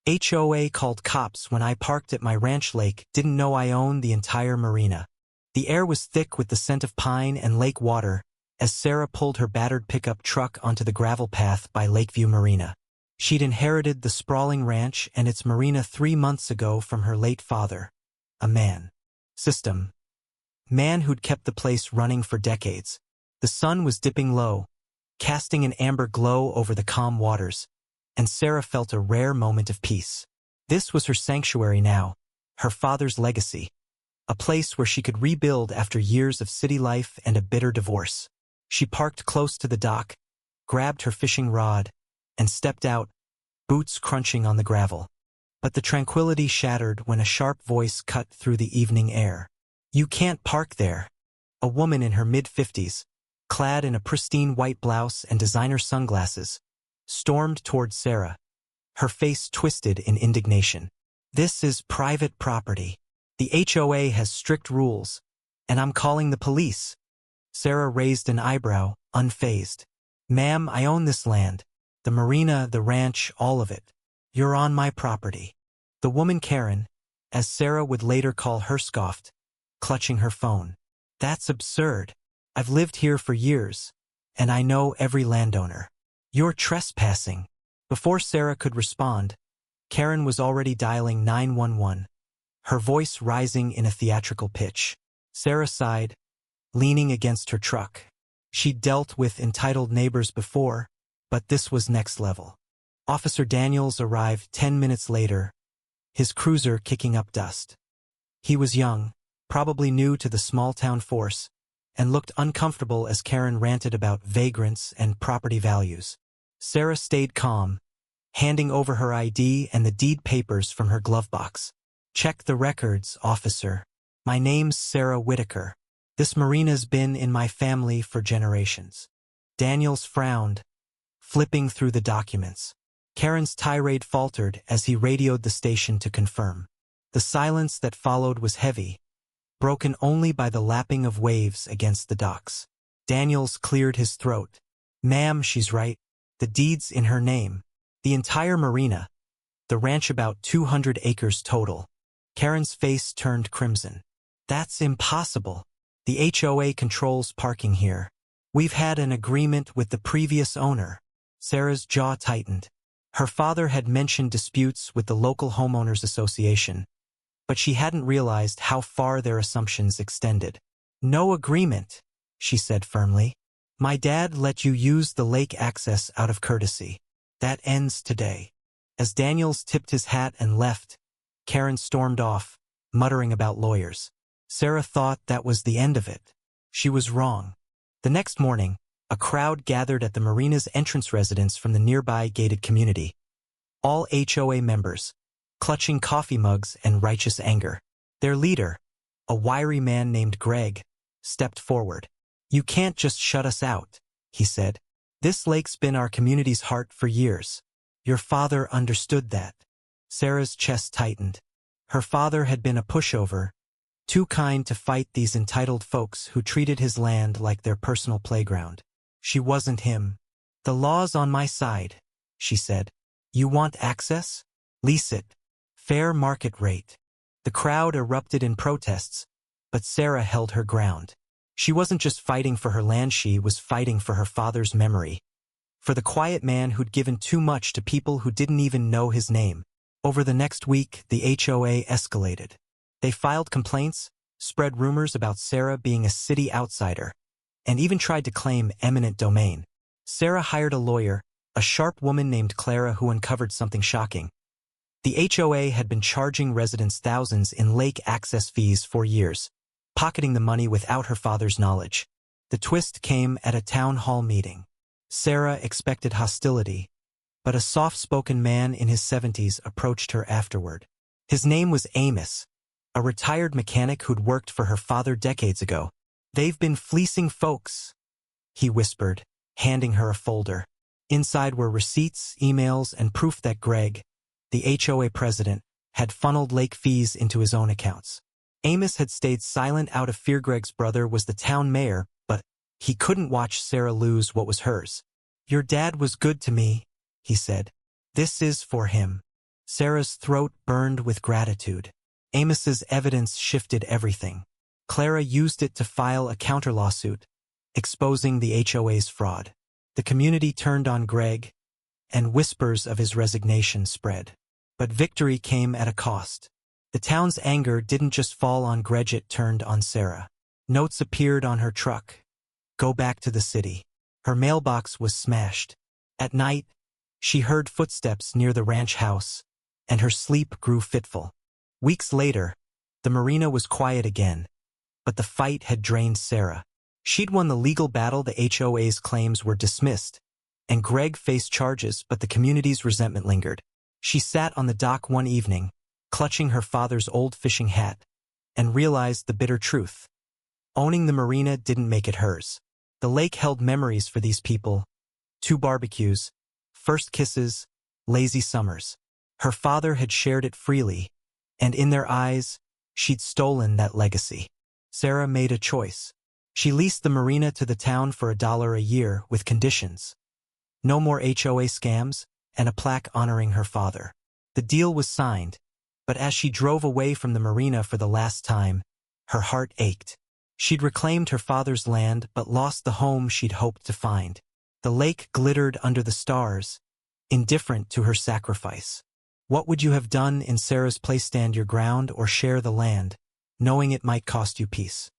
HOA called cops when I parked at my ranch lake, didn't know I owned the entire marina. The air was thick with the scent of pine and lake water as Sarah pulled her battered pickup truck onto the gravel path by Lakeview Marina. She'd inherited the sprawling ranch and its marina 3 months ago from her late father, a man who'd kept the place running for decades. The sun was dipping low, casting an amber glow over the calm waters, and Sarah felt a rare moment of peace. This was her sanctuary now, her father's legacy, a place where she could rebuild after years of city life and a bitter divorce. She parked close to the dock, grabbed her fishing rod, and stepped out, boots crunching on the gravel. But the tranquility shattered when a sharp voice cut through the evening air. "You can't park there." A woman in her mid-50s, clad in a pristine white blouse and designer sunglasses, stormed toward Sarah, her face twisted in indignation. "This is private property. The HOA has strict rules, and I'm calling the police." Sarah raised an eyebrow, unfazed. "Ma'am, I own this land. The marina, the ranch, all of it. You're on my property." The woman Karen, as Sarah would later call her, scoffed, clutching her phone. "That's absurd. I've lived here for years, and I know every landowner. You're trespassing." Before Sarah could respond, Karen was already dialing 911, her voice rising in a theatrical pitch. Sarah sighed, leaning against her truck. She'd dealt with entitled neighbors before, but this was next level. Officer Daniels arrived 10 minutes later, his cruiser kicking up dust. He was young, probably new to the small-town force, and looked uncomfortable as Karen ranted about vagrants and property values. Sarah stayed calm, handing over her ID and the deed papers from her glove box. "Check the records, officer. My name's Sarah Whitaker. This marina's been in my family for generations." Daniels frowned, flipping through the documents. Karen's tirade faltered as he radioed the station to confirm. The silence that followed was heavy, broken only by the lapping of waves against the docks. Daniels cleared his throat. "Ma'am, she's right. The deed's in her name. The entire marina. The ranch, about 200 acres total." Karen's face turned crimson. "That's impossible. The HOA controls parking here. We've had an agreement with the previous owner." Sarah's jaw tightened. Her father had mentioned disputes with the local homeowners association, but she hadn't realized how far their assumptions extended. "No agreement," she said firmly. "My dad let you use the lake access out of courtesy. That ends today." As Daniels tipped his hat and left, Karen stormed off, muttering about lawyers. Sarah thought that was the end of it. She was wrong. The next morning, a crowd gathered at the marina's entrance residence from the nearby gated community. All HOA members, clutching coffee mugs and righteous anger. Their leader, a wiry man named Greg, stepped forward. "You can't just shut us out," he said. "This lake's been our community's heart for years. Your father understood that." Sarah's chest tightened. Her father had been a pushover, too kind to fight these entitled folks who treated his land like their personal playground. She wasn't him. "The law's on my side," she said. "You want access? Lease it. Fair market rate." The crowd erupted in protests, but Sarah held her ground. She wasn't just fighting for her land, she was fighting for her father's memory. For the quiet man who'd given too much to people who didn't even know his name. Over the next week, the HOA escalated. They filed complaints, spread rumors about Sarah being a city outsider, and even tried to claim eminent domain. Sarah hired a lawyer, a sharp woman named Clara, who uncovered something shocking. The HOA had been charging residents thousands in lake access fees for years, pocketing the money without her father's knowledge. The twist came at a town hall meeting. Sarah expected hostility, but a soft-spoken man in his 70s approached her afterward. His name was Amos, a retired mechanic who'd worked for her father decades ago. "They've been fleecing folks," he whispered, handing her a folder. Inside were receipts, emails, and proof that Greg, the HOA president, had funneled lake fees into his own accounts. Amos had stayed silent out of fear. Greg's brother was the town mayor, but he couldn't watch Sarah lose what was hers. "Your dad was good to me," he said. "This is for him." Sarah's throat burned with gratitude. Amos's evidence shifted everything. Clara used it to file a counter-lawsuit, exposing the HOA's fraud. The community turned on Greg, and whispers of his resignation spread. But victory came at a cost. The town's anger didn't just fall on Greg, it turned on Sarah. Notes appeared on her truck. Go back to the city. Her mailbox was smashed. At night, she heard footsteps near the ranch house, and her sleep grew fitful. Weeks later, the Marina was quiet again, but the fight had drained Sarah. She'd won the legal battle, the HOA's claims were dismissed, and Greg faced charges, but the community's resentment lingered. She sat on the dock one evening, clutching her father's old fishing hat, and realized the bitter truth. Owning the Marina didn't make it hers. The lake held memories for these people: 2 barbecues, first kisses, lazy summers. Her father had shared it freely, and in their eyes, she'd stolen that legacy. Sarah made a choice. She leased the Marina to the town for $1 a year with conditions. No more HOA scams, and a plaque honoring her father. The deal was signed, but as she drove away from the Marina for the last time, her heart ached. She'd reclaimed her father's land but lost the home she'd hoped to find. The lake glittered under the stars, indifferent to her sacrifice. What would you have done in Sarah's place? Stand your ground or share the land, knowing it might cost you peace?